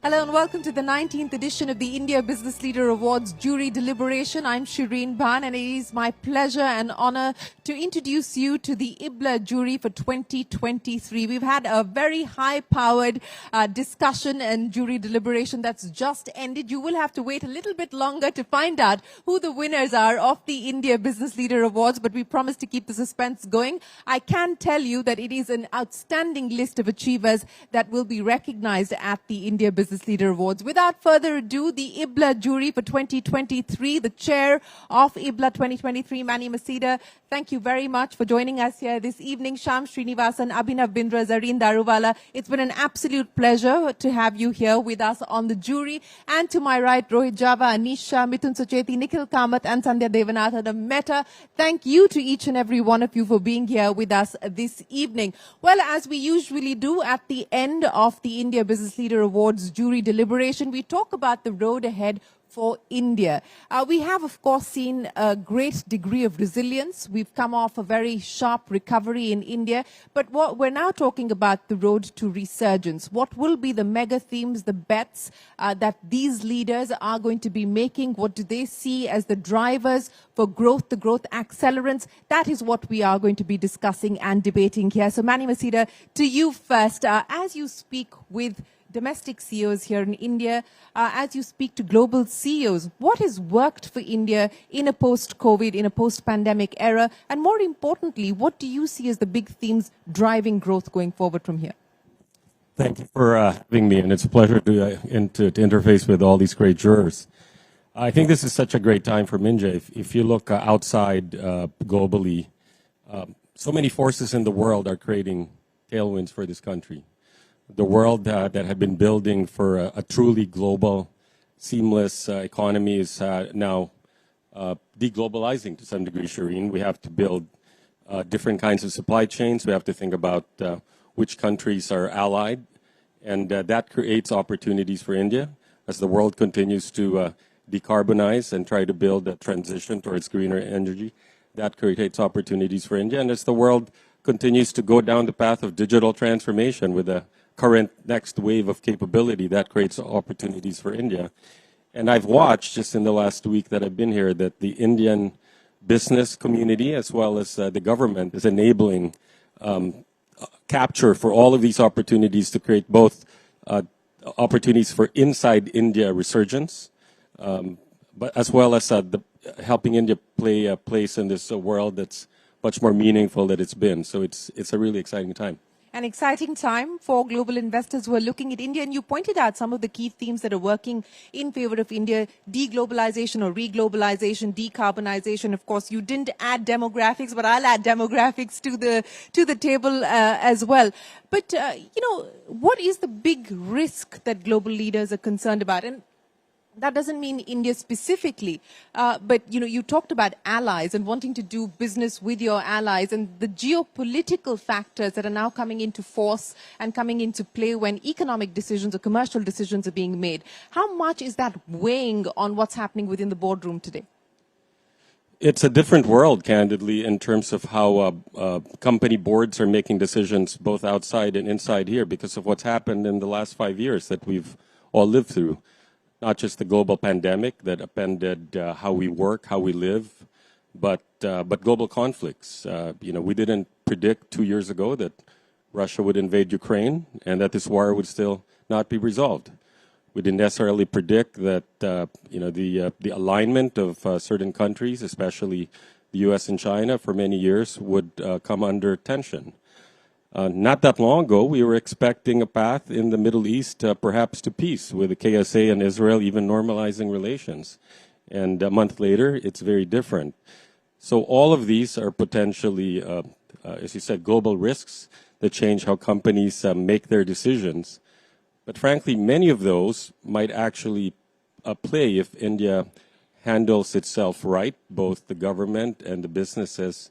Hello and welcome to the 19th edition of the India Business Leader Awards Jury Deliberation. I'm Shireen Bhan and it is my pleasure and honor to introduce you to the IBLA jury for 2023. We've had a very high-powered discussion and jury deliberation that's just ended. You will have to wait a little bit longer to find out who the winners are of the India Business Leader Awards, but we promise to keep the suspense going. I can tell you that it is an outstanding list of achievers that will be recognized at the India Business Leader Awards. Without further ado, the IBLA jury for 2023, the chair of IBLA 2023, Manny, Maceda, thank you very much for joining us here this evening. Shah, Srinivasan, Abhinav, Bindra, Zarin, Daruwala. It's been an absolute pleasure to have you here with us on the jury. And to my right, Rohit, Jawa, Anish, Shah, Mithun, Sacheti, Nikhil, Kamath, and Sandhya, Devanathan, of Mehta. Thank you to each and every one of you for being here with us this evening. Well, as we usually do at the end of the India Business Leader Awards jury deliberation, we talk about the road ahead for India. We have, of course, seen a great degree of resilience. We've come off a very sharp recovery in India. But what we're now talking about the road to resurgence. What will be the mega themes, the bets that these leaders are going to be making? What do they see as the drivers for growth, the growth accelerants? That is what we are going to be discussing and debating here. So, Manny, Maceda, to you first. As you speak with domestic CEOs here in India, as you speak to global CEOs, what has worked for India in a post-COVID, in a post-pandemic era? And more importantly, what do you see as the big themes driving growth going forward from here? Thank you for having me, and it's a pleasure to interface with all these great jurors. I think this is such a great time for India. If you look outside globally, so many forces in the world are creating tailwinds for this country. The world that had been building for a truly global, seamless economy is now deglobalizing to some degree, Shireen. We have to build different kinds of supply chains. We have to think about which countries are allied. And that creates opportunities for India as the world continues to decarbonize and try to build a transition towards greener energy. That creates opportunities for India. And as the world continues to go down the path of digital transformation with a current next wave of capability, that creates opportunities for India. And I've watched just in the last week that I've been here that the Indian business community as well as the government is enabling capture for all of these opportunities to create both opportunities for inside India resurgence, but as well as helping India play a place in this world that's much more meaningful than it's been. So it's a really exciting time. An exciting time for global investors who are looking at India. And you pointed out some of the key themes that are working in favor of India: deglobalization or reglobalization, decarbonization. Of course, you didn't add demographics, but I'll add demographics to the table as well. But, what is the big risk that global leaders are concerned about? And that doesn't mean India specifically, but, you talked about allies and wanting to do business with your allies and the geopolitical factors that are now coming into force and coming into play when economic decisions or commercial decisions are being made. How much is that weighing on what's happening within the boardroom today? It's a different world, candidly, in terms of how company boards are making decisions both outside and inside here because of what's happened in the last 5 years that we've all lived through. Not just the global pandemic that upended how we work, how we live, but global conflicts. We didn't predict 2 years ago that Russia would invade Ukraine and that this war would still not be resolved. We didn't necessarily predict that the alignment of certain countries, especially the U.S. and China, for many years would come under tension. Not that long ago, we were expecting a path in the Middle East, perhaps to peace, with the KSA and Israel even normalizing relations. And a month later, it's very different. So all of these are potentially, as you said, global risks that change how companies make their decisions. But frankly, many of those might actually play if India handles itself right, both the government and the businesses,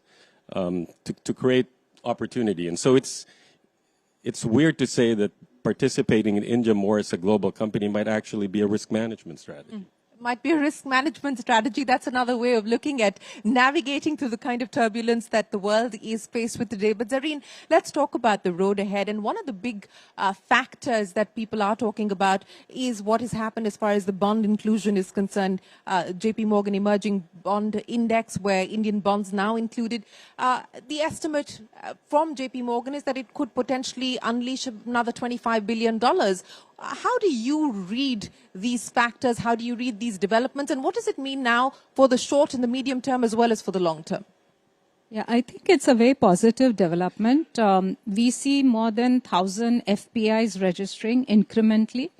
to create opportunity. And so it's weird to say that participating in India more as a global company might actually be a risk management strategy. Might be a risk management strategy. That's another way of looking at navigating through the kind of turbulence that the world is faced with today. But Zarin, let's talk about the road ahead. And one of the big factors that people are talking about is what has happened as far as the bond inclusion is concerned. JP Morgan Emerging Bond Index, where Indian bonds now included. The estimate from JP Morgan is that it could potentially unleash another $25 billion. How do you read these factors? How do you read these developments? And what does it mean now for the short and the medium term as well as for the long term? Yeah, I think it's a very positive development. We see more than 1,000 FPIs registering incrementally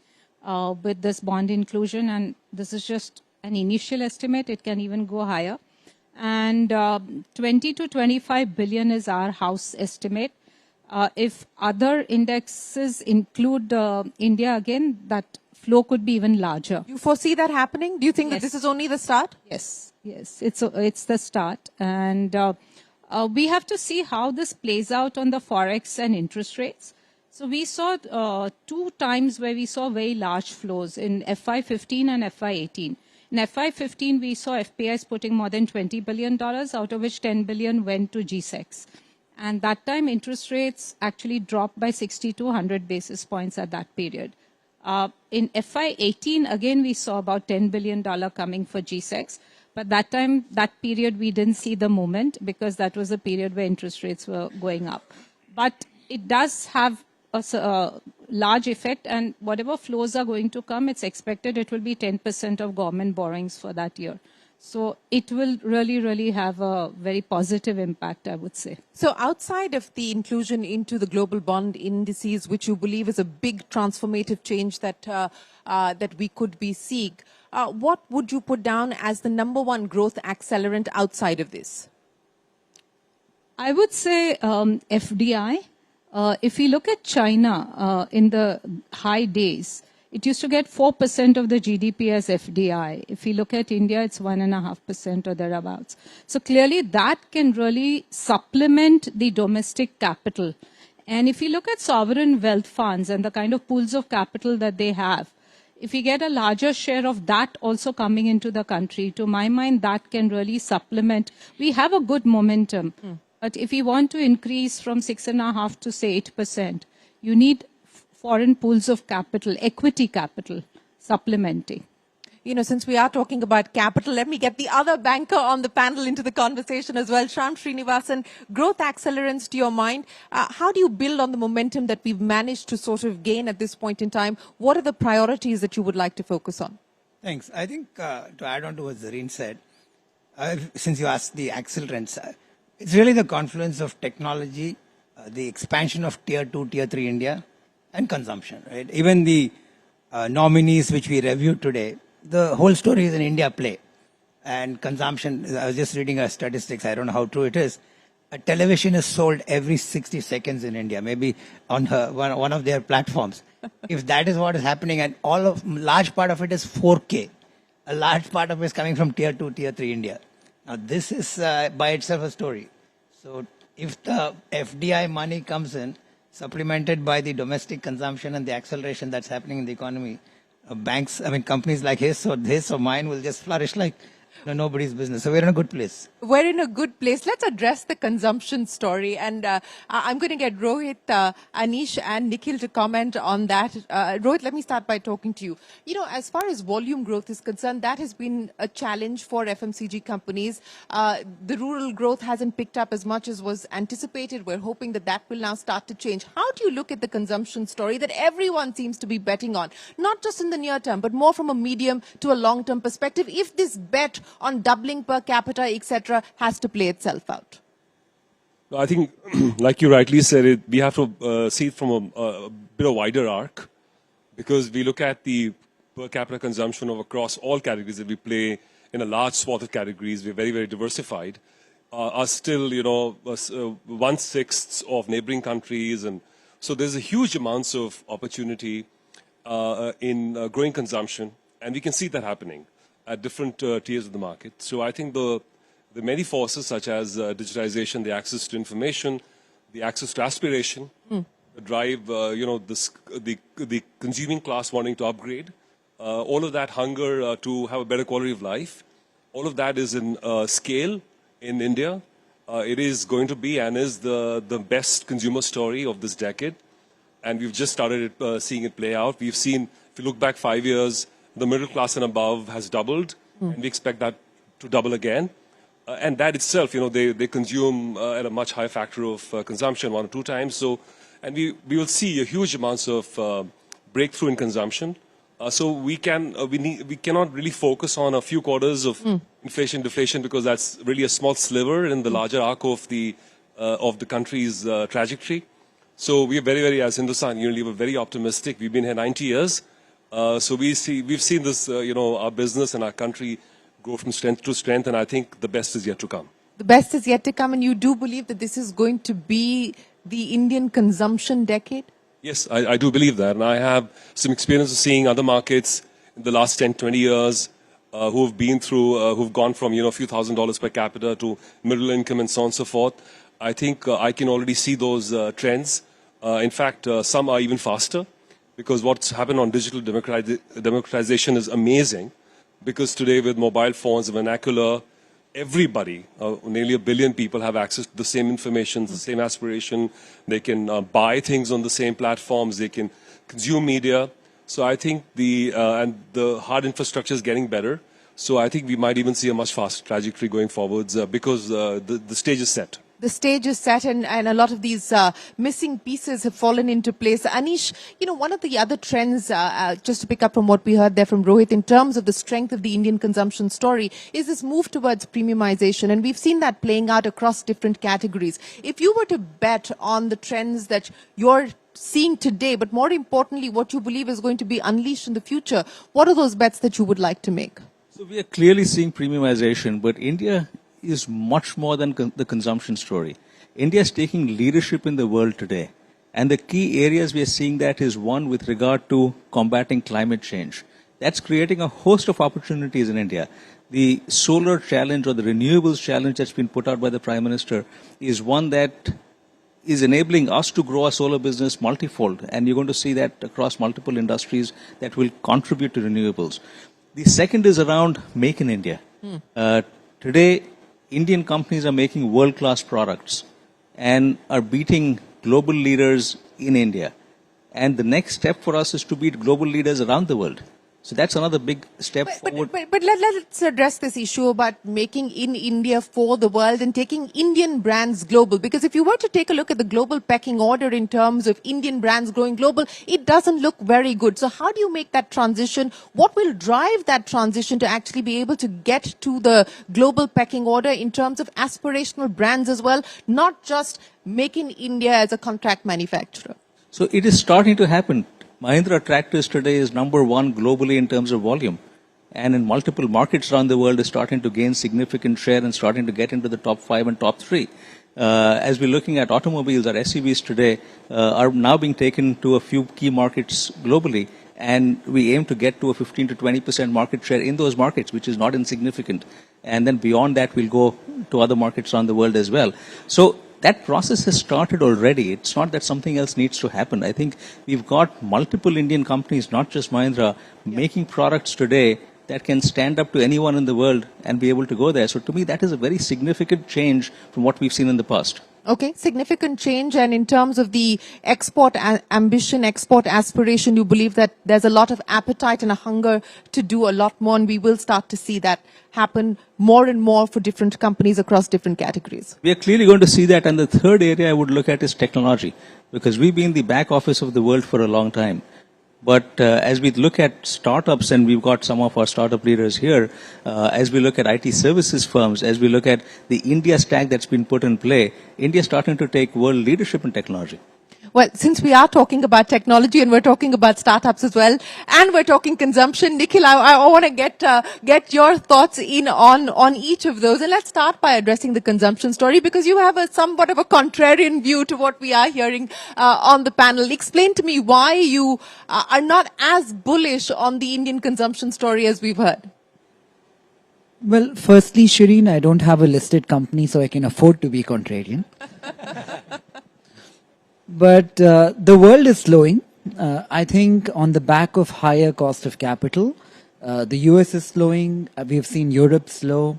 with this bond inclusion. And this is just an initial estimate. It can even go higher. And 20 to 25 billion is our house estimate. If other indexes include India again, that flow could be even larger. Do you foresee that happening? Do you think Yes. that this is only the start? Yes, it's the start. And we have to see how this plays out on the Forex and interest rates. So we saw 2 times where we saw very large flows in FY15 and FY18. In FY15, we saw FPIs putting more than $20 billion, out of which 10 billion went to GSECs. And that time, interest rates actually dropped by 60 to 100 basis points at that period. In FY18, again, we saw about $10 billion coming for GSECs. But that time, that period, we didn't see the movement because that was a period where interest rates were going up. But it does have a large effect, and whatever flows are going to come, it's expected it will be 10% of government borrowings for that year. So it will really, really have a very positive impact, I would say. So outside of the inclusion into the global bond indices, which you believe is a big transformative change that that we could be seeing, what would you put down as the #1 growth accelerant outside of this? I would say FDI. If we look at China in the high days, it used to get 4% of the GDP as FDI. If we look at India, it's 1.5% or thereabouts. So clearly that can really supplement the domestic capital. And if you look at sovereign wealth funds and the kind of pools of capital that they have, if we get a larger share of that also coming into the country, to my mind, that can really supplement. We have a good momentum. But if you want to increase from 6.5% to say 8%, you need foreign pools of capital, equity capital, supplementing. You know, since we are talking about capital, let me get the other banker on the panel into the conversation as well. Srinivasan, growth accelerants to your mind. How do you build on the momentum that we've managed to sort of gain at this point in time? What are the priorities that you would like to focus on? Thanks. I think to add on to what Zarin said, since you asked the accelerants, it's really the confluence of technology, the expansion of tier 2, tier 3 India, and consumption, right? Even the nominees which we reviewed today, the whole story is an India play. And consumption, I was just reading a statistics, I don't know how true it is. A television is sold every 60 seconds in India, maybe on one of their platforms. If that is what is happening, and large part of it is 4K, a large part of it is coming from tier 2, tier 3 India. Now this is by itself a story. So if the FDI money comes in, supplemented by the domestic consumption and the acceleration that's happening in the economy, banks, I mean, companies like his or mine will just flourish like nobody's business. So we're in a good place. We're in a good place. Let's address the consumption story. And I'm going to get Rohit, Anish and Nikhil to comment on that. Rohit, let me start by talking to you. You know, as far as volume growth is concerned, that has been a challenge for FMCG companies. The rural growth hasn't picked up as much as was anticipated. We're hoping that that will now start to change. How do you look at the consumption story that everyone seems to be betting on? Not just in the near term, but more from a medium to a long-term perspective. If this bet on doubling per capita, etc., has to play itself out? I think, like you rightly said, we have to see it from a bit of wider arc, because we look at the per capita consumption of across all categories that we play in a large swath of categories. We're very, very diversified. Are still, 1/6 of neighboring countries, and so there's a huge amounts of opportunity in growing consumption, and we can see that happening at different tiers of the market. So I think the many forces such as digitization, the access to information, the access to aspiration, drive the consuming class wanting to upgrade, all of that hunger to have a better quality of life, all of that is in scale in India. It is going to be and is the best consumer story of this decade. And we've just started seeing it play out. We've seen, if you look back 5 years, the middle class and above has doubled, and we expect that to double again. And that itself, they consume at a much higher factor of consumption, 1 or 2 times. So, and we will see a huge amounts of breakthrough in consumption. So we cannot really focus on a few quarters of inflation, deflation, because that's really a small sliver in the larger arc of the country's trajectory. So we are very, very, as Hindustan Unilever, very optimistic. We've been here 90 years. So we've seen this, our business and our country grow from strength to strength, and I think the best is yet to come. The best is yet to come, and you do believe that this is going to be the Indian consumption decade? Yes, I do believe that. And I have some experience of seeing other markets in the last 10, 20 years who've been through, who've gone from, a few $1,000s per capita to middle income and so on and so forth. I think I can already see those trends. In fact, some are even faster, because what's happened on digital democratization is amazing. Because today with mobile phones, vernacular, everybody, nearly 1 billion people have access to the same information, the same aspiration. They can buy things on the same platforms. They can consume media. So I think the hard infrastructure is getting better. So I think we might even see a much faster trajectory going forwards because the stage is set. The stage is set, and a lot of these missing pieces have fallen into place. Anish, one of the other trends, just to pick up from what we heard there from Rohit, in terms of the strength of the Indian consumption story, is this move towards premiumization. And we've seen that playing out across different categories. If you were to bet on the trends that you're seeing today, but more importantly, what you believe is going to be unleashed in the future, what are those bets that you would like to make? So we are clearly seeing premiumization, but India is much more than the consumption story. India is taking leadership in the world today. And the key areas we are seeing that is, one, with regard to combating climate change. That's creating a host of opportunities in India. The solar challenge or the renewables challenge that's been put out by the Prime Minister is one that is enabling us to grow our solar business multifold. And you're going to see that across multiple industries that will contribute to renewables. The second is around Make in India. Today, Indian companies are making world-class products and are beating global leaders in India. And the next step for us is to beat global leaders around the world. So that's another big step forward. But let's address this issue about making in India for the world and taking Indian brands global. Because if you were to take a look at the global pecking order in terms of Indian brands going global, it doesn't look very good. So how do you make that transition? What will drive that transition to actually be able to get to the global pecking order in terms of aspirational brands as well, not just make in India as a contract manufacturer? So it is starting to happen. Mahindra tractors today is #1 globally in terms of volume. And in multiple markets around the world is starting to gain significant share and starting to get into the top 5 and top 3. As we're looking at automobiles, our SUVs today are now being taken to a few key markets globally. And we aim to get to a 15 to 20% market share in those markets, which is not insignificant. And then beyond that, we'll go to other markets around the world as well. So that process has started already. It's not that something else needs to happen. I think we've got multiple Indian companies, not just Mahindra, making products today that can stand up to anyone in the world and be able to go there. So to me, that is a very significant change from what we've seen in the past. Okay, significant change. And in terms of the export ambition, export aspiration, you believe that there's a lot of appetite and a hunger to do a lot more, and we will start to see that happen more and more for different companies across different categories. We are clearly going to see that. And the third area I would look at is technology, because we've been the back office of the world for a long time. But as we look at startups, and we've got some of our startup leaders here, as we look at IT services firms, as we look at the India stack that's been put in play, India is starting to take world leadership in technology. Well, since we are talking about technology and we're talking about startups as well, and we're talking consumption, Nikhil, I want to get your thoughts in on each of those. And let's start by addressing the consumption story, because you have a somewhat of a contrarian view to what we are hearing on the panel. Explain to me why you are not as bullish on the Indian consumption story as we've heard. Well, firstly, Shireen, I don't have a listed company, so I can afford to be contrarian. But the world is slowing. I think on the back of higher cost of capital, the US is slowing. We've seen Europe slow.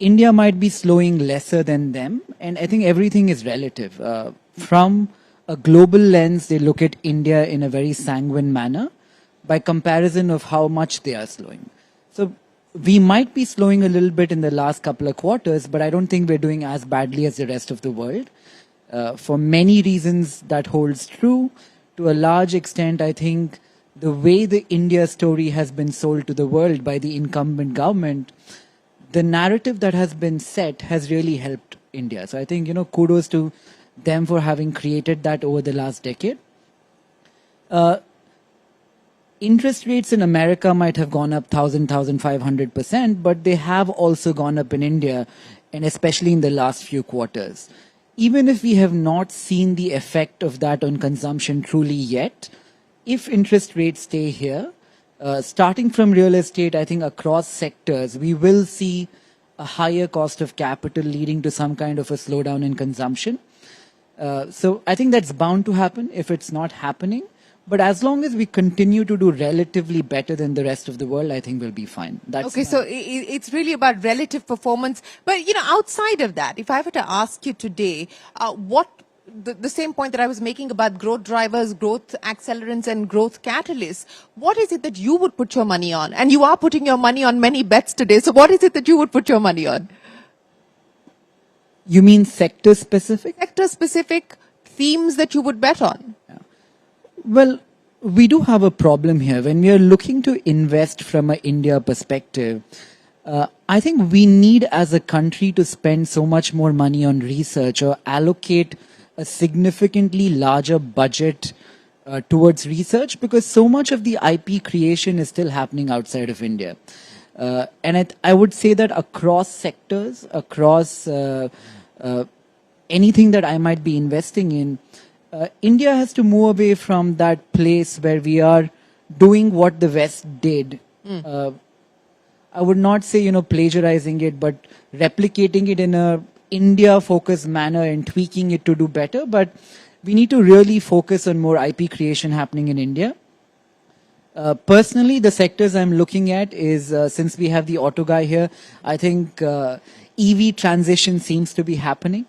India might be slowing lesser than them. And I think everything is relative. From a global lens, they look at India in a very sanguine manner by comparison of how much they are slowing. So we might be slowing a little bit in the last couple of quarters, but I don't think we're doing as badly as the rest of the world. For many reasons that holds true. To a large extent, I think the way the India story has been sold to the world by the incumbent government, the narrative that has been set has really helped India. So I think, kudos to them for having created that over the last decade. Interest rates in America might have gone up 1,500%, but they have also gone up in India, and especially in the last few quarters. Even if we have not seen the effect of that on consumption truly yet, if interest rates stay here, starting from real estate, I think across sectors, we will see a higher cost of capital leading to some kind of a slowdown in consumption. So I think that's bound to happen if it's not happening. But as long as we continue to do relatively better than the rest of the world, I think we'll be fine. Okay, so it's really about relative performance. But, outside of that, if I were to ask you today, the same point that I was making about growth drivers, growth accelerants and growth catalysts, what is it that you would put your money on? And you are putting your money on many bets today. So what is it that you would put your money on? You mean sector specific? Sector specific themes that you would bet on. Well, we do have a problem here. When we are looking to invest from an India perspective, I think we need as a country to spend so much more money on research or allocate a significantly larger budget towards research, because so much of the IP creation is still happening outside of India. And I would say that across sectors, across anything that I might be investing in, India has to move away from that place where we are doing what the West did. I would not say, plagiarizing it, but replicating it in a India-focused manner and tweaking it to do better. But we need to really focus on more IP creation happening in India. Personally, the sectors I'm looking at is, since we have the auto guy here, I think EV transition seems to be happening.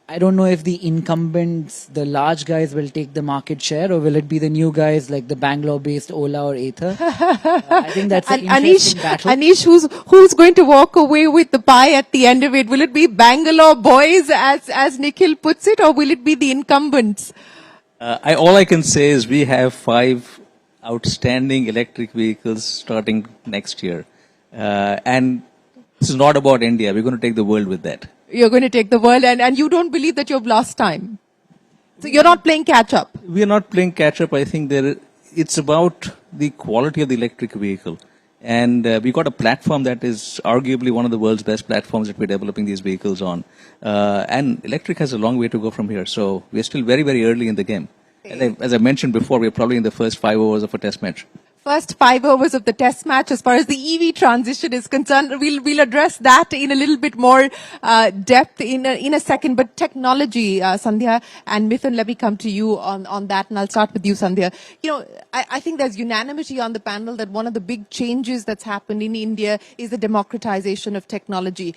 I don't know if the incumbents, the large guys, will take the market share, or will it be the new guys like the Bangalore-based Ola or Ather? I think that's an interesting battle. Anish, who's going to walk away with the pie at the end of it? Will it be Bangalore boys, as Nikhil puts it, or will it be the incumbents? All I can say is we have 5 outstanding electric vehicles starting next year. And this is not about India. We're going to take the world with that. You're going to take the world, and you don't believe that you've lost time. So you're not playing catch up. We are not playing catch up. I think it's about the quality of the electric vehicle. And we got a platform that is arguably one of the world's best platforms that we're developing these vehicles on. And electric has a long way to go from here. So we're still very, very early in the game. As I mentioned before, we're probably in the first 5 overs of a test match. First 5 overs of the test match. As far as the EV transition is concerned, we'll address that in a little bit more depth in a second. But technology, Sandhya and Mithun, let me come to you on that, and I'll start with you, Sandhya. I think there's unanimity on the panel that one of the big changes that's happened in India is the democratization of technology.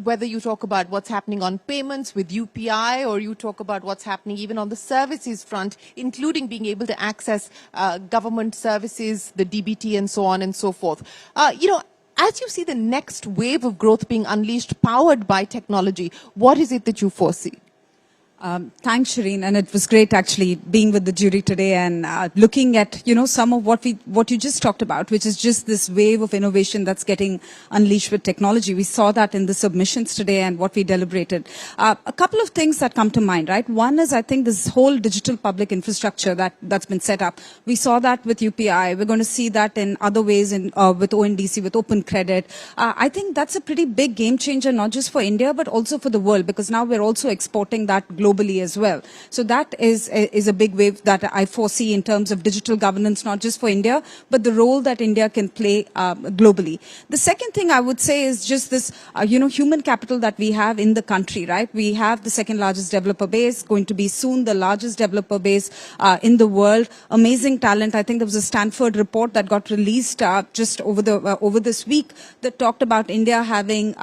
Whether you talk about what's happening on payments with UPI, or you talk about what's happening even on the services front, including being able to access government services, the DBT and so on and so forth. As you see the next wave of growth being unleashed, powered by technology, what is it that you foresee? Thanks, Shireen, and it was great actually being with the jury today and looking at some of what you just talked about, which is just this wave of innovation that's getting unleashed with technology. We saw that in the submissions today and what we deliberated. A couple of things that come to mind, right? One is, I think, this whole digital public infrastructure that's been set up. We saw that with UPI. We're going to see that in other ways with ONDC, with open credit. I think that's a pretty big game changer, not just for India but also for the world, because now we're also exporting that globally. globally as well. So that is a big wave that I foresee in terms of digital governance, not just for India, but the role that India can play globally. The second thing I would say is just this, human capital that we have in the country, right? We have the second largest developer base, going to be soon the largest developer base in the world. Amazing talent. I think there was a Stanford report that got released just over this week that talked about India having,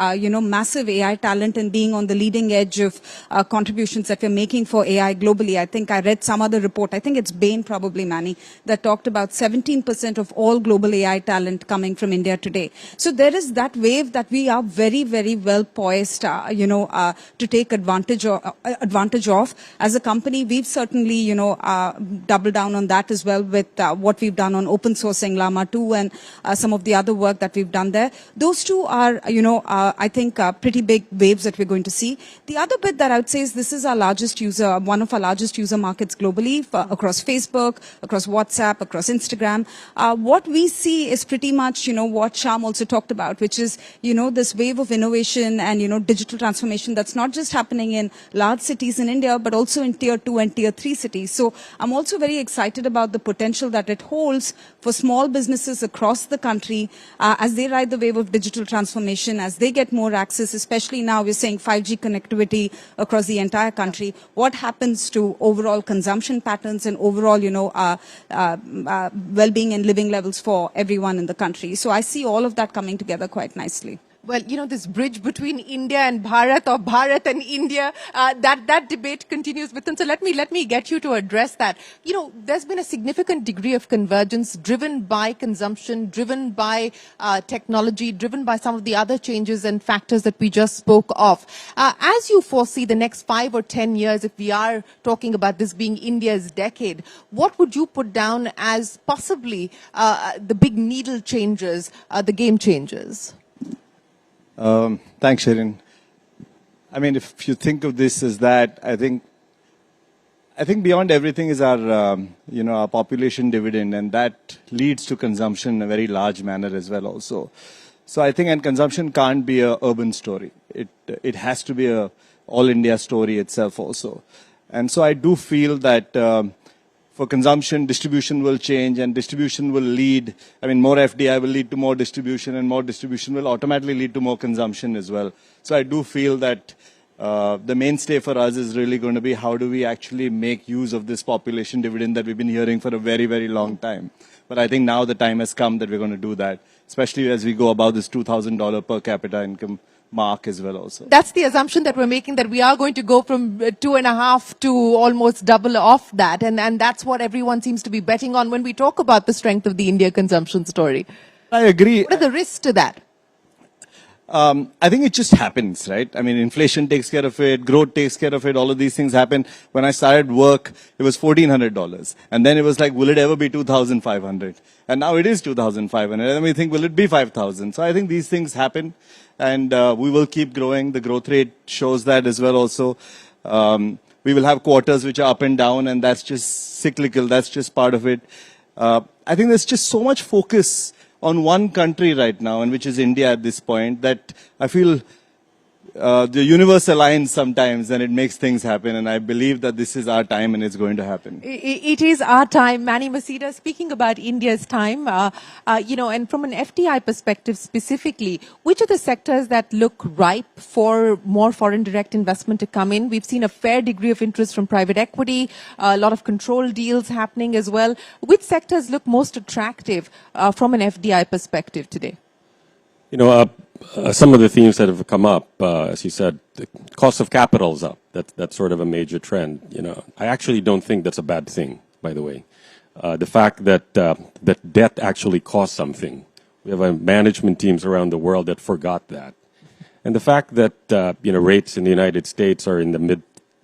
massive AI talent and being on the leading edge of contributions that we're making for AI globally. I think I read some other report, I think it's Bain probably, Manny, that talked about 17% of all global AI talent coming from India today. So there is that wave that we are very, very well poised, to take advantage of. As a company, we've certainly, doubled down on that as well with what we've done on open sourcing Llama 2 and some of the other work that we've done there. Those two are, I think pretty big waves that we're going to see. The other bit that I would say is this is our largest user, one of our largest user markets globally across Facebook, across WhatsApp, across Instagram. What we see is pretty much, what Shyam also talked about, which is, this wave of innovation and, digital transformation that's not just happening in large cities in India, but also in tier 2 and tier 3 cities. So I'm also very excited about the potential that it holds for small businesses across the country as they ride the wave of digital transformation, as they get more access, especially now we're saying 5G connectivity across the entire country. What happens to overall consumption patterns and overall, well-being and living levels for everyone in the country? So I see all of that coming together quite nicely. Well, this bridge between India and Bharat or Bharat and India, that debate continues, Mithun. So let me get you to address that. There's been a significant degree of convergence driven by consumption, driven by technology, driven by some of the other changes and factors that we just spoke of. As you foresee the next 5 or 10 years, if we are talking about this being India's decade, what would you put down as possibly the big needle changers, the game changers? Thanks, Shirin. I mean, if you think of this as that, I think beyond everything is our, our population dividend, and that leads to consumption in a very large manner as well also. So I think, and consumption can't be a urban story. It has to be a all India story itself also. And so I do feel that, for consumption, distribution will change, and distribution will lead, more FDI will lead to more distribution, and more distribution will automatically lead to more consumption as well. So I do feel that the mainstay for us is really going to be how do we actually make use of this population dividend that we've been hearing for a very, very long time. But I think now the time has come that we're going to do that, especially as we go above this $2,000 per capita income mark as well also. That's the assumption that we're making, that we are going to go from 2.5 to almost double off that. And that's what everyone seems to be betting on when we talk about the strength of the India consumption story. I agree. What are the risks to that? I think it just happens, right? Inflation takes care of it, growth takes care of it, all of these things happen. When I started work, it was $1,400. And then it was like, will it ever be $2,500? And now it is $2,500. And then we think, will it be $5,000? So I think these things happen, and we will keep growing. The growth rate shows that as well also. We will have quarters which are up and down, and that's just cyclical. That's just part of it. I think there's just so much focus on one country right now, and which is India at this point, that I feel the universe aligns sometimes and it makes things happen. And I believe that this is our time and it's going to happen. It is our time. Manny, Maceda, speaking about India's time, and from an FDI perspective specifically, which are the sectors that look ripe for more foreign direct investment to come in? We've seen a fair degree of interest from private equity, a lot of control deals happening as well. Which sectors look most attractive from an FDI perspective today? Some of the themes that have come up, as you said, the cost of capital is up. That's sort of a major trend. I actually don't think that's a bad thing, by the way. The fact that that debt actually costs something. We have management teams around the world that forgot that. And the fact that rates in the United States are in the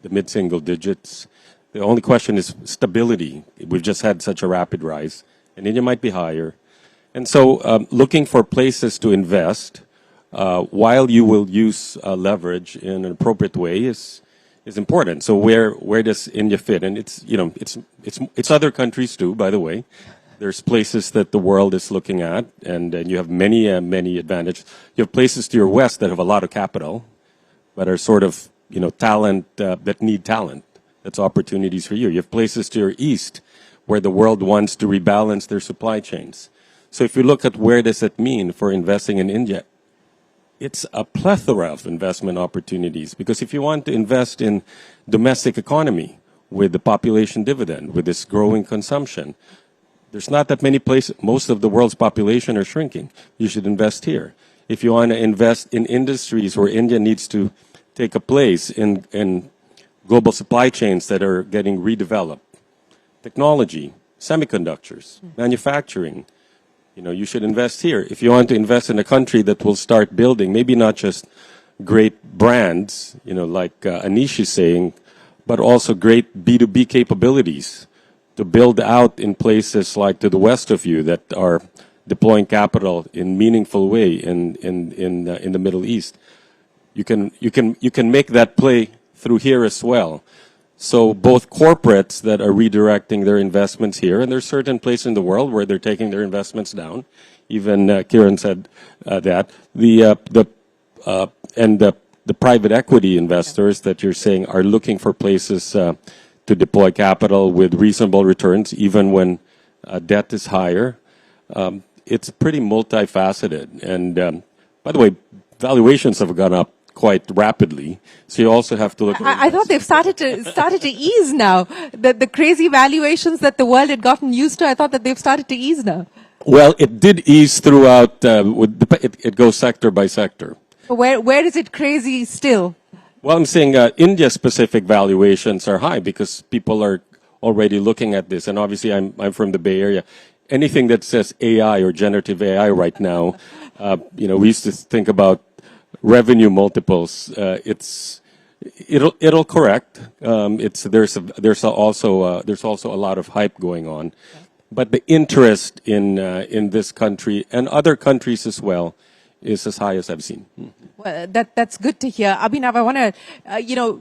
mid single digits. The only question is stability. We've just had such a rapid rise, and India might be higher. And so looking for places to invest while you will use leverage in an appropriate way is important. So where does India fit? And it's other countries too, by the way. There's places that the world is looking at, and you have many advantages. You have places to your west that have a lot of capital, but are sort of talent that need talent. That's opportunities for you. You have places to your east where the world wants to rebalance their supply chains. So if you look at where does it mean for investing in India, it's a plethora of investment opportunities, because if you want to invest in domestic economy with the population dividend, with this growing consumption, there's not that many places. Most of the world's population are shrinking. You should invest here. If you want to invest in industries where India needs to take a place in global supply chains that are getting redeveloped, technology, semiconductors, manufacturing, you should invest here. If you want to invest in a country that will start building, maybe not just great brands, like Anish is saying, but also great B2B capabilities to build out in places like to the west of you that are deploying capital in meaningful way in the Middle East. You can make that play through here as well. So both corporates that are redirecting their investments here, and there's certain places in the world where they're taking their investments down. Even Kiran said that the private equity investors that you're saying are looking for places to deploy capital with reasonable returns, even when debt is higher. It's pretty multifaceted, and by the way, valuations have gone up quite rapidly. So you also have to look at I thought they've started to ease now. The crazy valuations that the world had gotten used to, I thought that they've started to ease now. Well, it did ease throughout. It goes sector by sector. Where is it crazy still? Well, I'm saying India-specific valuations are high because people are already looking at this. And obviously, I'm from the Bay Area. Anything that says AI or generative AI right now, we used to think about revenue multiples. It'll correct. There's also a lot of hype going on, but the interest in this country and other countries as well is as high as I've seen. Well, that's good to hear. Abhinav, I want to,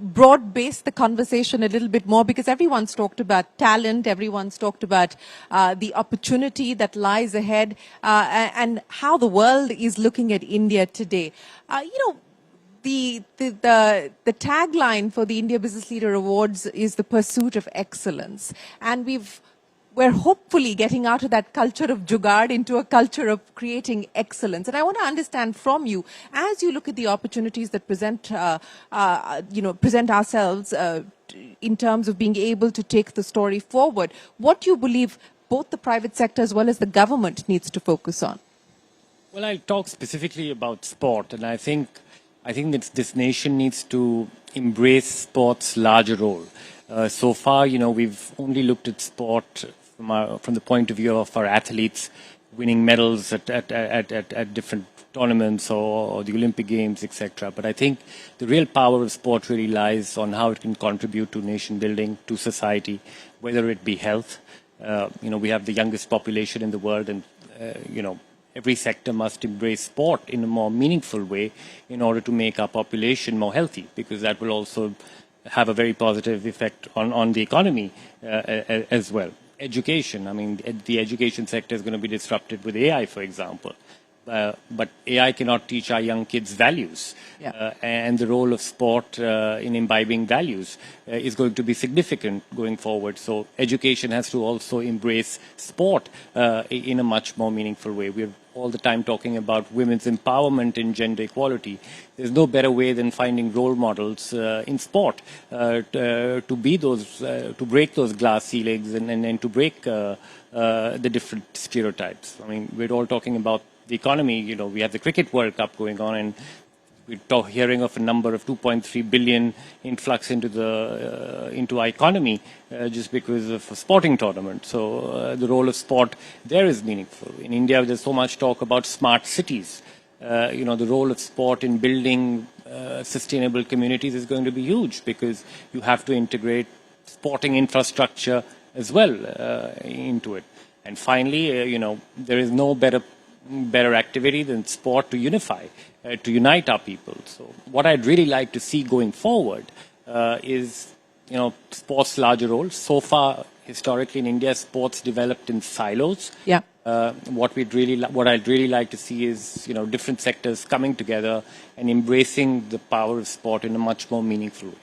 broad base the conversation a little bit more, because everyone's talked about talent, everyone's talked about the opportunity that lies ahead, and how the world is looking at India today. The tagline for the India Business Leader Awards is the pursuit of excellence, and we're hopefully getting out of that culture of jugaad into a culture of creating excellence. And I want to understand from you, as you look at the opportunities that present ourselves in terms of being able to take the story forward, what do you believe both the private sector as well as the government needs to focus on? Well, I'll talk specifically about sport, and I think that this nation needs to embrace sport's larger role. So far, we've only looked at sport from the point of view of our athletes winning medals at different tournaments or the Olympic Games, etc. But I think the real power of sport really lies on how it can contribute to nation building, to society, whether it be health. We have the youngest population in the world, and every sector must embrace sport in a more meaningful way in order to make our population more healthy, because that will also have a very positive effect on the economy as well. Education, the education sector is going to be disrupted with AI, for example. But AI cannot teach our young kids values. And the role of sport in imbibing values is going to be significant going forward. So education has to also embrace sport in a much more meaningful way. We're all the time talking about women's empowerment and gender equality. There's no better way than finding role models in sport to break those glass ceilings and to break the different stereotypes. We're all talking about the economy. We have the Cricket World Cup going on, and we're hearing of a number of 2.3 billion influx into our economy just because of a sporting tournament. So the role of sport there is meaningful. In India, there's so much talk about smart cities. The role of sport in building sustainable communities is going to be huge, because you have to integrate sporting infrastructure as well into it. And finally, there is no better activity than sport to unify, to unite our people. So what I'd really like to see going forward is, sports' larger role. So far, historically in India, sports developed in silos. What I'd really like to see is, different sectors coming together and embracing the power of sport in a much more meaningful way.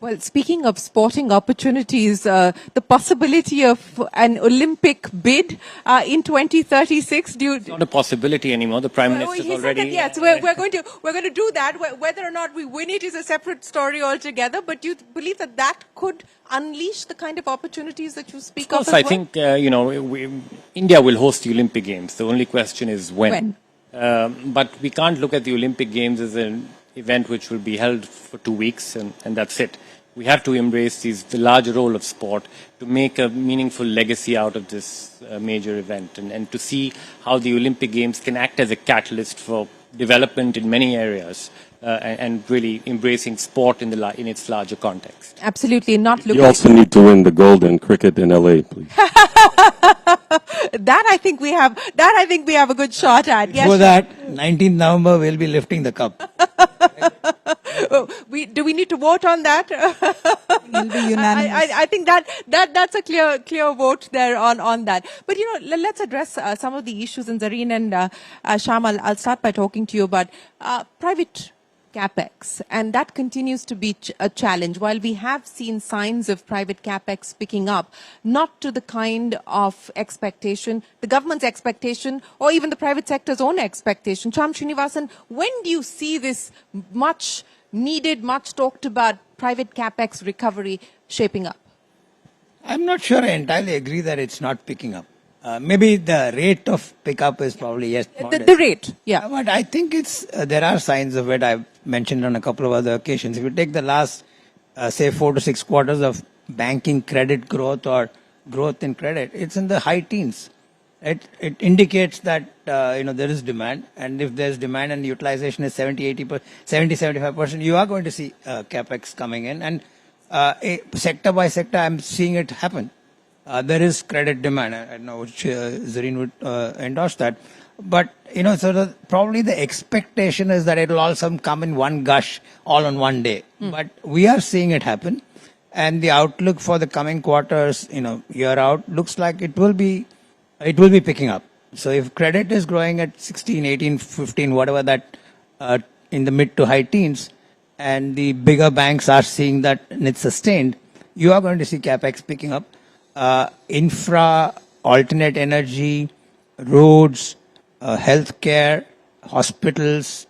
Well, speaking of sporting opportunities, the possibility of an Olympic bid in 2036. It's not a possibility anymore. The Prime Minister's he already. said that, yes, we're going to do that. Whether or not we win it is a separate story altogether. But do you believe that could unleash the kind of opportunities that you speak of? Of course, I think India will host the Olympic Games. The only question is when. But we can't look at the Olympic Games as an event which will be held for 2 weeks and that's it. We have to embrace the larger role of sport to make a meaningful legacy out of this major event and to see how the Olympic Games can act as a catalyst for development in many areas and really embracing sport in its larger context. Absolutely, not looking. You also need to win the gold in cricket in LA, please. That I think we have a good shot at. Yes. For that, 19th November we'll be lifting the cup. Do we need to vote on that? It'll be unanimous. I think that's a clear vote there on that. But let's address some of the issues. And Zarin and Shyam, I'll start by talking to you about private capex, and that continues to be a challenge. While we have seen signs of private capex picking up, not to the kind of expectation, the government's expectation, or even the private sector's own expectation. Srinivasan, when do you see this much needed, much talked about private capex recovery shaping up? I'm not sure I entirely agree that it's not picking up. Maybe the rate of pickup is probably yes. The rate, yeah. But I think there are signs of it. I've mentioned on a couple of other occasions. If you take the last, say, 4 to 6 quarters of banking credit growth or growth in credit, it's in the high teens. It indicates that there is demand, and if there's demand and utilization is 70-75%, you are going to see capex coming in, and sector by sector, I'm seeing it happen. There is credit demand. I know Zarin would endorse that. But, probably the expectation is that it will all come in one gush, all on one day. But we are seeing it happen. And the outlook for the coming quarters, year out, looks like it will be picking up. So if credit is growing at 16, 18, 15, whatever that, in the mid to high teens, and the bigger banks are seeing that and it's sustained, you are going to see capex picking up. Infra, alternate energy, roads, healthcare, hospitals,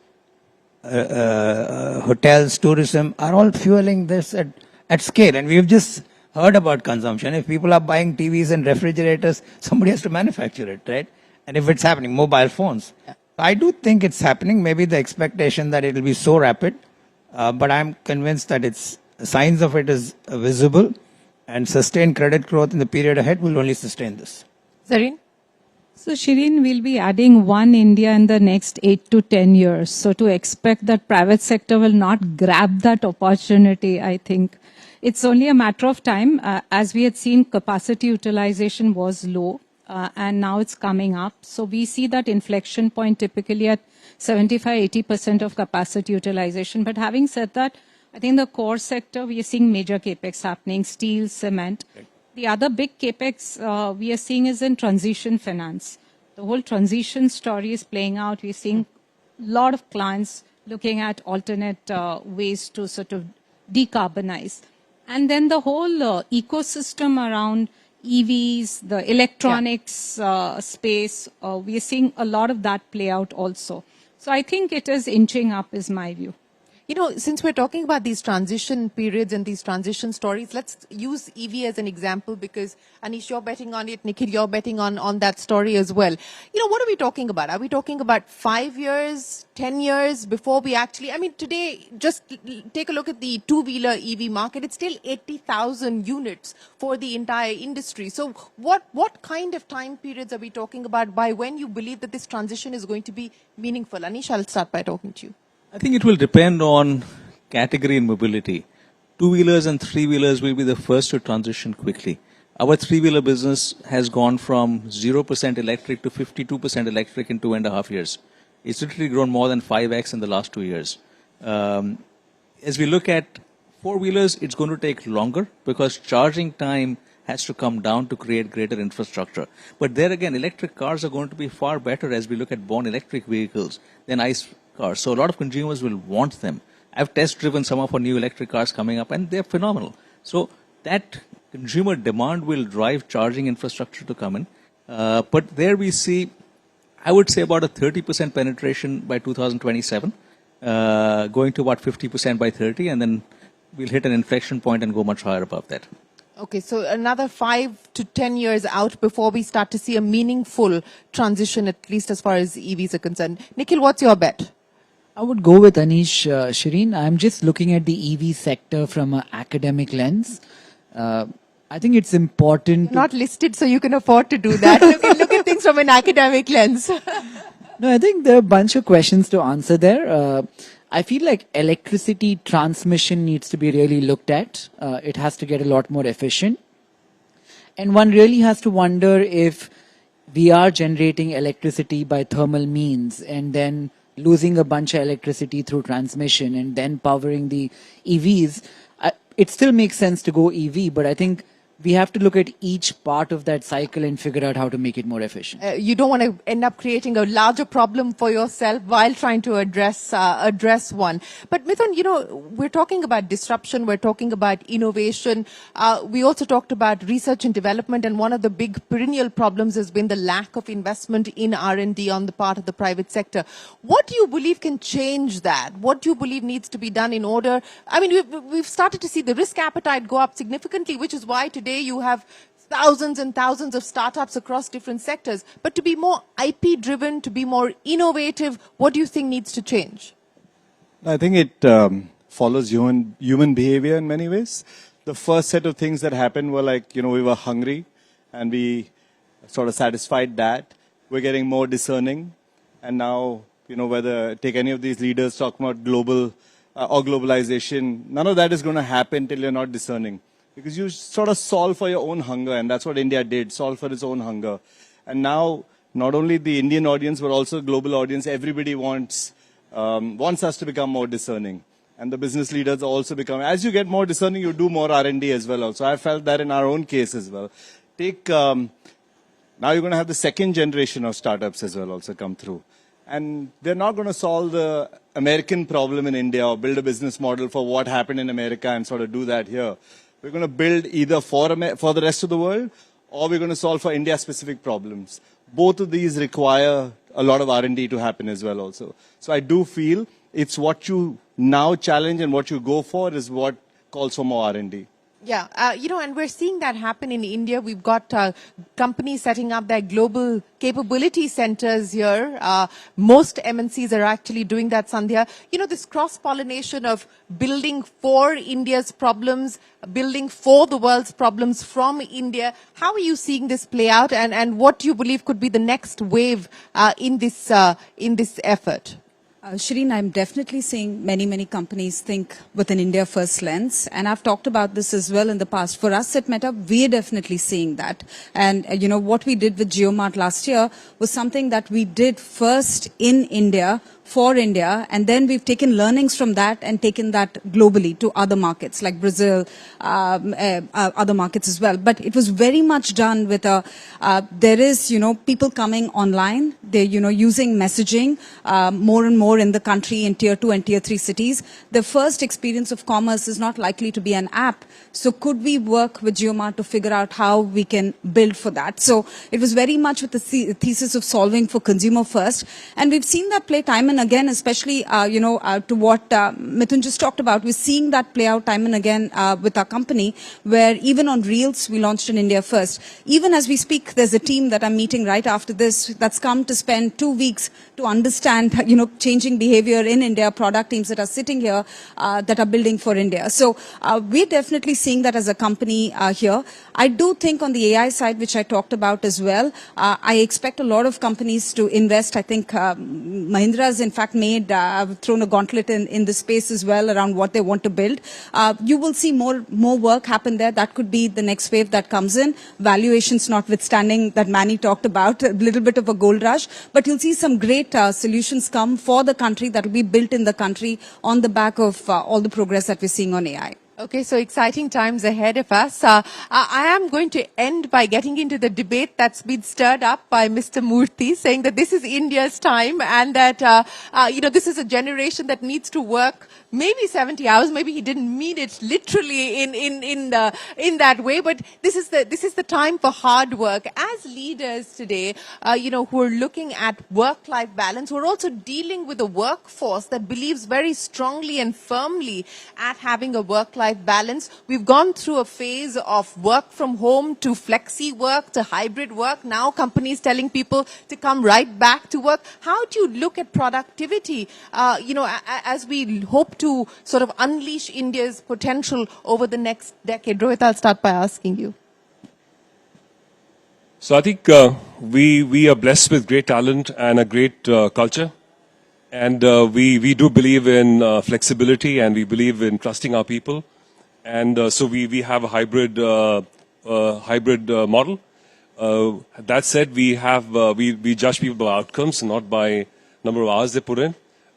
hotels, tourism are all fueling this at scale. And we've just heard about consumption. If people are buying TVs and refrigerators, somebody has to manufacture it, right? And if it's happening, mobile phones. Yeah. I do think it's happening. Maybe the expectation that it will be so rapid, but I'm convinced that signs of it is visible. And sustained credit growth in the period ahead will only sustain this. Zarin? So, Shireen, we'll be adding one India in the next 8 to 10 years. So, to expect that private sector will not grab that opportunity, I think it's only a matter of time. As we had seen, capacity utilization was low, and now it's coming up. So, we see that inflection point typically at 75-80% of capacity utilization. But having said that, I think the core sector, we are seeing major capex happening, steel, cement. Okay. The other big capex we are seeing is in transition finance. The whole transition story is playing out. We're seeing a lot of clients looking at alternate ways to sort of decarbonize. And then the whole ecosystem around EVs, the electronics space, we are seeing a lot of that play out also. So I think it is inching up is my view. Since we're talking about these transition periods and these transition stories, let's use EV as an example because, Anish, you're betting on it. Nikhil, you're betting on that story as well. What are we talking about? Are we talking about 5 years, 10 years before we actually... today, just take a look at the two-wheeler EV market. It's still 80,000 units for the entire industry. So what kind of time periods are we talking about by when you believe that this transition is going to be meaningful? Anish, I'll start by talking to you. I think it will depend on category and mobility. Two-wheelers and three-wheelers will be the first to transition quickly. Our three-wheeler business has gone from 0% electric to 52% electric in 2.5 years. It's literally grown more than 5x in the last 2 years. As we look at four-wheelers, it's going to take longer because charging time has to come down to create greater infrastructure. But there again, electric cars are going to be far better as we look at born electric vehicles than ICE cars. So a lot of consumers will want them. I've test driven some of our new electric cars coming up and they're phenomenal. So that consumer demand will drive charging infrastructure to come in. But there we see, I would say about a 30% penetration by 2027, going to about 50% by 30, and then we'll hit an inflection point and go much higher above that. Okay, so another 5 to 10 years out before we start to see a meaningful transition, at least as far as EVs are concerned. Nikhil, what's your bet? I would go with Anish, Shireen. I'm just looking at the EV sector from an academic lens. I think it's important. You're not listed, so you can afford to do that. Look at things from an academic lens. No, I think there are a bunch of questions to answer there. I feel like electricity transmission needs to be really looked at. It has to get a lot more efficient. And one really has to wonder if we are generating electricity by thermal means and then losing a bunch of electricity through transmission and then powering the EVs. It still makes sense to go EV, but I think we have to look at each part of that cycle and figure out how to make it more efficient. You don't want to end up creating a larger problem for yourself while trying to address one. But Mithun, you know, we're talking about disruption, we're talking about innovation. We also talked about research and development, and one of the big perennial problems has been the lack of investment in R&D on the part of the private sector. What do you believe can change that? What do you believe needs to be done in order? I mean, we've started to see the risk appetite go up significantly, which is why today you have thousands and thousands of startups across different sectors. But to be more IP driven, to be more innovative, what do you think needs to change? I think it follows human behavior in many ways. The first set of things that happened were like, you know, we were hungry and we sort of satisfied that. We're getting more discerning. And now, you know, whether take any of these leaders talking about global or globalization, none of that is going to happen till you're not discerning. Because you sort of solve for your own hunger, and that's what India did, solve for its own hunger. And now, not only the Indian audience, but also the global audience, everybody wants us to become more discerning. And the business leaders also become, as you get more discerning, you do more R&D as well. Also, I felt that in our own case as well. Now you're going to have the second generation of startups as well also come through. And they're not going to solve the American problem in India or build a business model for what happened in America and sort of do that here. We're going to build either for the rest of the world, or we're going to solve for India-specific problems. Both of these require a lot of R&D to happen as well also. So I do feel it's what you now challenge and what you go for is what calls for more R&D. Yeah, you know, and we're seeing that happen in India. We've got companies setting up their global capability centers here. Most MNCs are actually doing that, Sandhya. You know, this cross-pollination of building for India's problems, building for the world's problems from India. How are you seeing this play out, and what do you believe could be the next wave in this effort? Shireen, I'm definitely seeing many companies think with an India first lens. And I've talked about this as well in the past. For us at Meta, we're definitely seeing that. And, you know, what we did with JioMart last year was something that we did first in India, for India, and then we've taken learnings from that and taken that globally to other markets like Brazil, other markets as well. But it was very much done with there is, you know, people coming online, they're, you know, using messaging more and more in the country in tier 2 and tier 3 cities. The first experience of commerce is not likely to be an app. So could we work with JioMart to figure out how we can build for that? So it was very much with the thesis of solving for consumer first. And we've seen that play time and again, especially, to what Mithun just talked about. We're seeing that play out time and again with our company, where even on Reels, we launched in India first. Even as we speak, there's a team that I'm meeting right after this that's come to spend 2 weeks to understand, you know, changing behavior in India, product teams that are sitting here that are building for India. So we're definitely seeing that as a company here. I do think on the AI side, which I talked about as well, I expect a lot of companies to invest. I think Mahindra has in fact thrown a gauntlet in this space as well around what they want to build. You will see more work happen there. That could be the next wave that comes in. Valuations notwithstanding that Manny talked about, a little bit of a gold rush, but you'll see some great solutions come for the country that will be built in the country on the back of all the progress that we're seeing on AI. Okay, so exciting times ahead of us. I am going to end by getting into the debate that's been stirred up by Mr. Murthy, saying that this is India's time and that, this is a generation that needs to work maybe 70 hours. Maybe he didn't mean it literally in that way, but this is the time for hard work. As leaders today, who are looking at work-life balance, we're also dealing with a workforce that believes very strongly and firmly at having a work-life balance. We've gone through a phase of work from home to flexi work to hybrid work. Now companies telling people to come right back to work. How do you look at productivity, as we hope to sort of unleash India's potential over the next decade? Rohit, I'll start by asking you. So I think we are blessed with great talent and a great culture. And we do believe in flexibility, and we believe in trusting our people. And so we have a hybrid model. That said, we judge people by outcomes, not by number of hours they put in.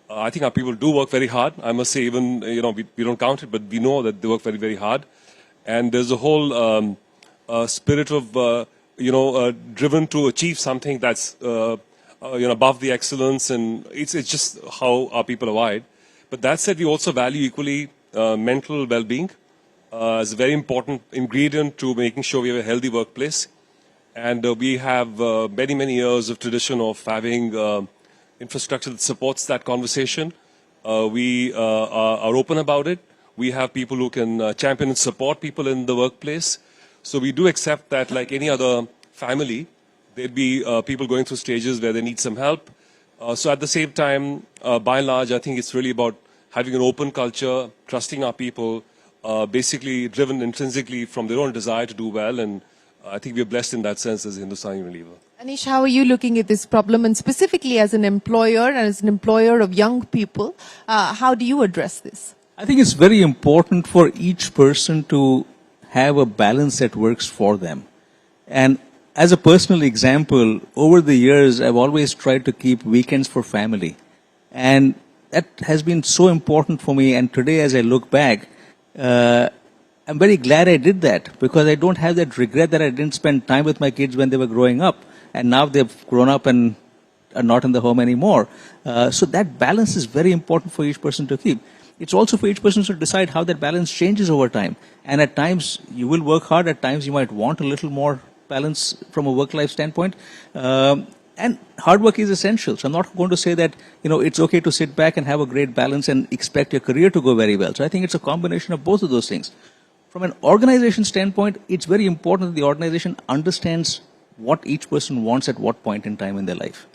I think our people do work very hard. I must say, even we don't count it, but we know that they work very, very hard. And there's a whole spirit of driven to achieve something that's above the excellence, and it's just how our people are wired. But that said, we also value equally mental well-being as a very important ingredient to making sure we have a healthy workplace. And we have many, many years of tradition of having infrastructure that supports that conversation. We are open about it. We have people who can champion and support people in the workplace. So we do accept that, like any other family, there'd be people going through stages where they need some help. So at the same time, by and large, I think it's really about having an open culture, trusting our people, basically driven intrinsically from their own desire to do well. And I think we're blessed in that sense as a Hindustani Unilever. Anish, how are you looking at this problem? And specifically as an employer and as an employer of young people, how do you address this? I think it's very important for each person to have a balance that works for them. And as a personal example, over the years, I've always tried to keep weekends for family. And that has been so important for me. And today, as I look back, I'm very glad I did that, because I don't have that regret that I didn't spend time with my kids when they were growing up. And now they've grown up and are not in the home anymore. So that balance is very important for each person to keep. It's also for each person to decide how that balance changes over time. And at times, you will work hard. At times, you might want a little more balance from a work-life standpoint. And hard work is essential. So I'm not going to say that, it's okay to sit back and have a great balance and expect your career to go very well. So I think it's a combination of both of those things. From an organization standpoint, it's very important that the organization understands what each person wants at what point in time in their life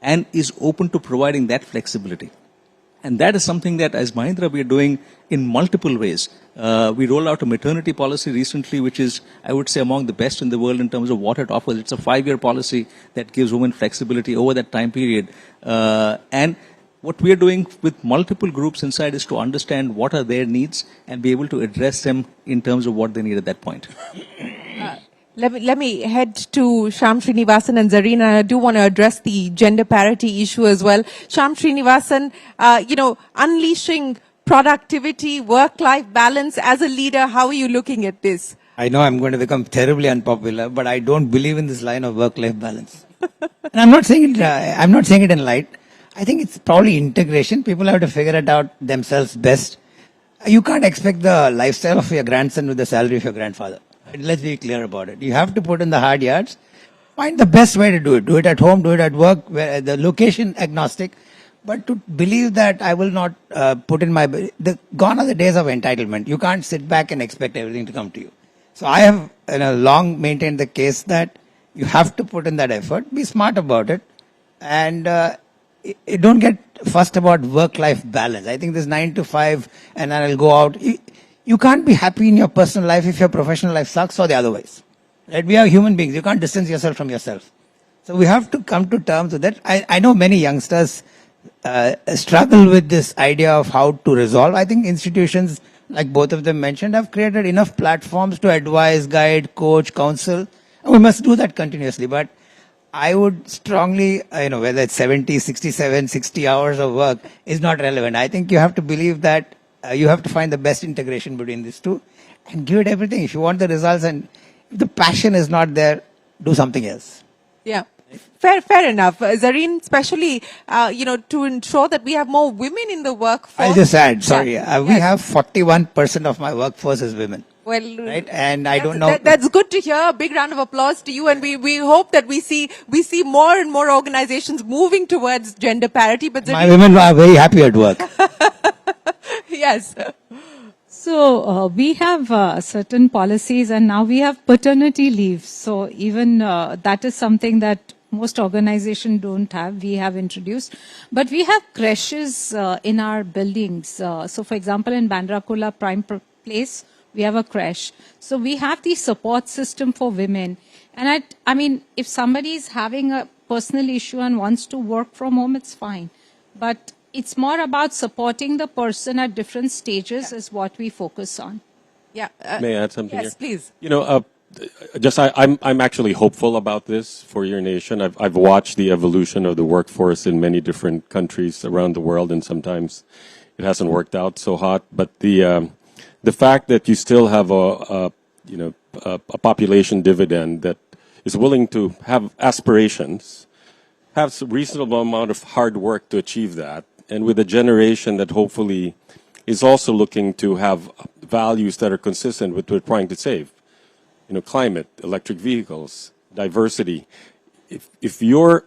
and is open to providing that flexibility. And that is something that as Mahindra we are doing in multiple ways. We rolled out a maternity policy recently, which is, I would say, among the best in the world in terms of what it offers. It's a 5-year policy that gives women flexibility over that time period. And what we are doing with multiple groups inside is to understand what are their needs and be able to address them in terms of what they need at that point. Let me head to Shyam, Srinivasan and Zarin, and I do want to address the gender parity issue as well. Shyam, Srinivasan, unleashing productivity, work-life balance as a leader, how are you looking at this? I know I'm going to become terribly unpopular, but I don't believe in this line of work-life balance. And I'm not saying it in light. I think it's probably integration. People have to figure it out themselves best. You can't expect the lifestyle of your grandson with the salary of your grandfather. Let's be clear about it. You have to put in the hard yards. Find the best way to do it. Do it at home, do it at work, where the location agnostic. But to believe that I will not put in gone are the days of entitlement. You can't sit back and expect everything to come to you. So I have long maintained the case that you have to put in that effort. Be smart about it. And don't get fussed about work-life balance. I think this 9 to 5 and then I'll go out. You can't be happy in your personal life if your professional life sucks or the otherwise. Right? We are human beings. You can't distance yourself from yourself. So we have to come to terms with that. I know many youngsters struggle with this idea of how to resolve. I think institutions, like both of them mentioned, have created enough platforms to advise, guide, coach, counsel. And we must do that continuously. But I would strongly, whether it's 70, 67, 60 hours of work is not relevant. I think you have to believe that You have to find the best integration between these two and give it everything. If you want the results and if the passion is not there, do something else. Yeah. Fair enough. Zarin, especially, to ensure that we have more women in the workforce. I'll just add, sorry, Yeah. we have 41% of my workforce is women. Well, right? And I don't know. That's good to hear. A big round of applause to you. And we hope that we see more and more organizations moving towards gender parity. But my women are very happy at work. Yes. So we have certain policies, and now we have paternity leave. So even that is something that most organizations don't have. We have introduced, but we have creches in our buildings. So, for example, in Bandra Kurla Prime Place, we have a creche. So we have the support system for women. And I mean, if somebody is having a personal issue and wants to work from home, it's fine. But it's more about supporting the person at different stages is what we focus on. Yeah. May I add something yes, here? please. I'm actually hopeful about this for your nation. I've watched the evolution of the workforce in many different countries around the world, and sometimes it hasn't worked out so hot. But the fact that you still have a population dividend that is willing to have aspirations, have a reasonable amount of hard work to achieve that, and with a generation that hopefully is also looking to have values that are consistent with what we're trying to save. Climate, electric vehicles, diversity. If your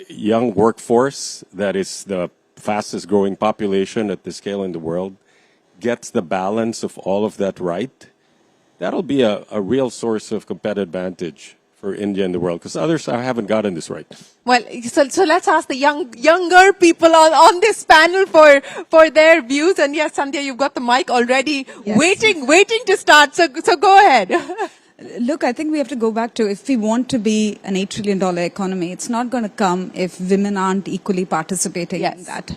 young workforce, that is the fastest growing population at the scale in the world, gets the balance of all of that right, that'll be a real source of competitive advantage for India in the world, because others haven't gotten this right. Well, so let's ask the younger people on this panel for their views. And yes, Sandhya, you've got the mic already, Yes. waiting to start. So go ahead. Look, I think we have to go back to, if we want to be an $8 trillion economy, it's not going to come if women aren't equally participating in that,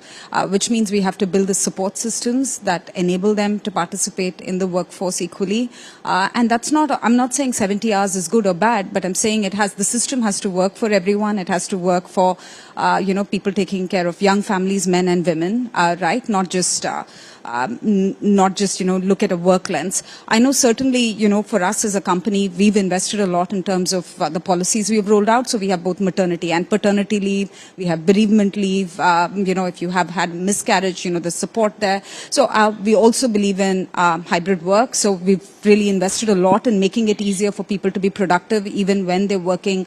which means we have to build the support systems that enable them to participate in the workforce equally. And that's not, I'm not saying 70 hours is good or bad, but I'm saying the system has to work for everyone. It has to work for, people taking care of young families, men and women, right? Not just look at a work lens. I know certainly, for us as a company, we've invested a lot in terms of the policies we've rolled out. So we have both maternity and paternity leave. We have bereavement leave. If you have had miscarriage, the support there. So we also believe in hybrid work. So we've really invested a lot in making it easier for people to be productive even when they're working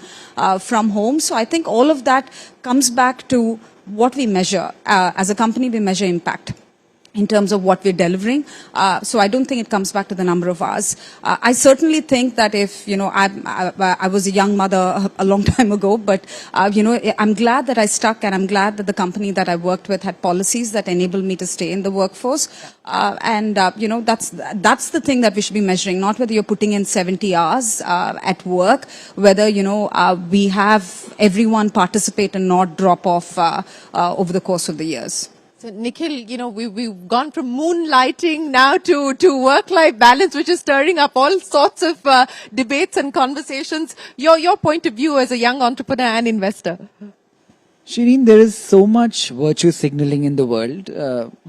from home. So I think all of that comes back to what we measure. As a company, we measure impact in terms of what we're delivering. So I don't think it comes back to the number of hours. I certainly think that if, I was a young mother a long time ago, but, I'm glad that I stuck, and I'm glad that the company that I worked with had policies that enabled me to stay in the workforce. That's the thing that we should be measuring, not whether you're putting in 70 hours at work, whether, we have everyone participate and not drop off over the course of the years. So, Nikhil, we've gone from moonlighting now to work-life balance, which is stirring up all sorts of debates and conversations. Your point of view as a young entrepreneur and investor. Shireen, there is so much virtue signaling in the world.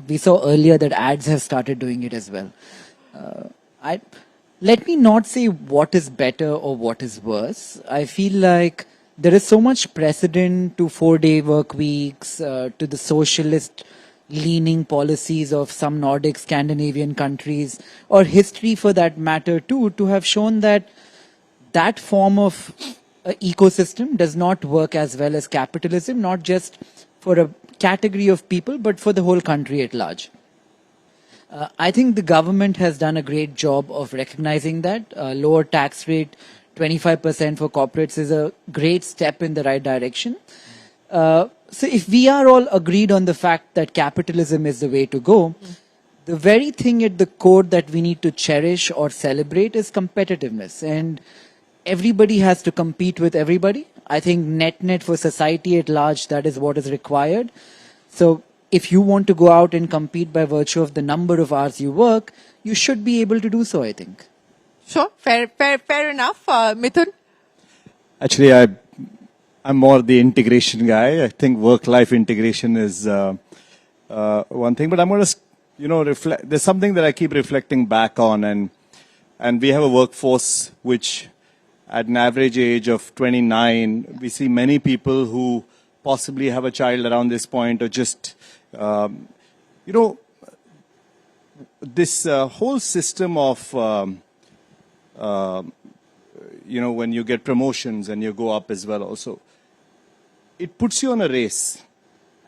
We saw earlier that ads have started doing it as well. Let me not say what is better or what is worse. I feel like there is so much precedent to 4-day work weeks, to the socialist leaning policies of some Nordic Scandinavian countries, or history for that matter too, to have shown that that form of ecosystem does not work as well as capitalism, not just for a category of people, but for the whole country at large. I think the government has done a great job of recognizing that. Lower tax rate, 25% for corporates, is a great step in the right direction. So if we are all agreed on the fact that capitalism is the way to go, the very thing at the core that we need to cherish or celebrate is competitiveness. And everybody has to compete with everybody. I think net for society at large, that is what is required. So if you want to go out and compete by virtue of the number of hours you work, you should be able to do so, I think. Sure, fair enough. Mithun? Actually, I'm more the integration guy. I think work-life integration is one thing, but I'm going to there's something that I keep reflecting back on, and we have a workforce which, at an average age of 29, we see many people who possibly have a child around this point, or just, this whole system of, when you get promotions and you go up as well also, it puts you on a race.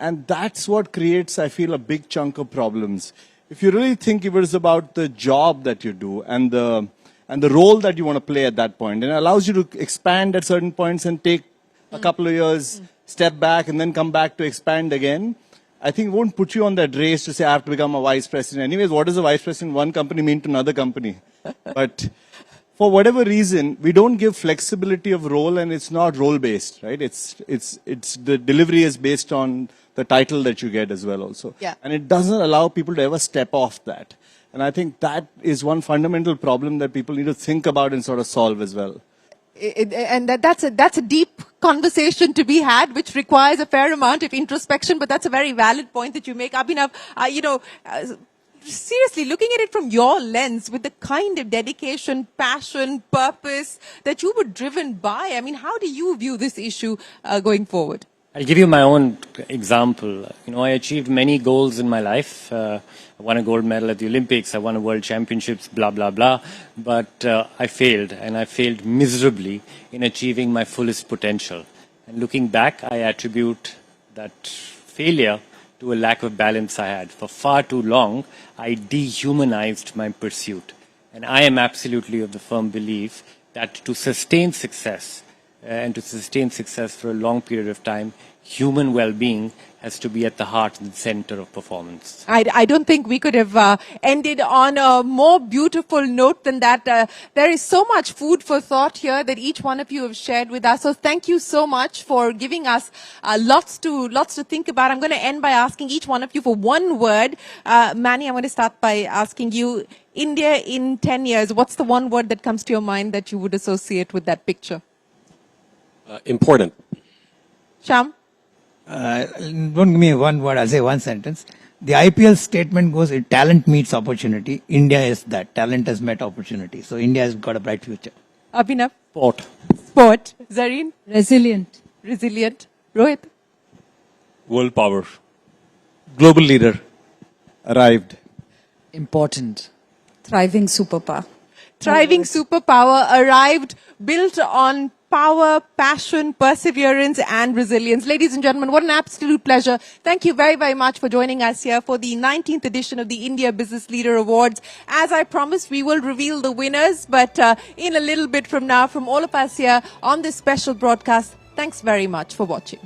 And that's what creates, I feel, a big chunk of problems. If you really think it was about the job that you do and the role that you want to play at that point, and it allows you to expand at certain points and take a couple of years, step back, and then come back to expand again, I think it won't put you on that race to say, I have to become a vice president. Anyways, what does a vice president in one company mean to another company? But for whatever reason, we don't give flexibility of role, and it's not role-based, right? It's the delivery is based on the title that you get as well also. Yeah. And it doesn't allow people to ever step off that. And I think that is one fundamental problem that people need to think about and sort of solve as well. That's a deep conversation to be had, which requires a fair amount of introspection, but that's a very valid point that you make. Abhinav, seriously, looking at it from your lens, with the kind of dedication, passion, purpose that you were driven by, I mean, how do you view this issue going forward? I'll give you my own example. I achieved many goals in my life. I won a gold medal at the Olympics. I won a world championships, blah, blah, blah. But I failed, and I failed miserably in achieving my fullest potential. And looking back, I attribute that failure to a lack of balance I had. For far too long, I dehumanized my pursuit. And I am absolutely of the firm belief that to sustain success, and to sustain success for a long period of time, human well-being has to be at the heart and center of performance. I don't think we could have ended on a more beautiful note than that. There is so much food for thought here that each one of you have shared with us. So thank you so much for giving us lots to think about. I'm going to end by asking each one of you for one word. Manny, I'm going to start by asking you, India in 10 years, what's the one word that comes to your mind that you would associate with that picture? Important. Shyam? Don't give me one word, I'll say one sentence. The IPL statement goes, if talent meets opportunity, India is that. Talent has met opportunity. So India has got a bright future. Abhinav? Sport. Sport. Zarin? Resilient. Resilient. Rohit? World power. Global leader. Arrived. Important. Thriving superpower. Thriving superpower arrived, built on power, passion, perseverance, and resilience. Ladies and gentlemen, what an absolute pleasure. Thank you very, very much for joining us here for the 19th edition of the India Business Leader Awards. As I promised, we will reveal the winners, but in a little bit from now, from all of us here on this special broadcast, thanks very much for watching.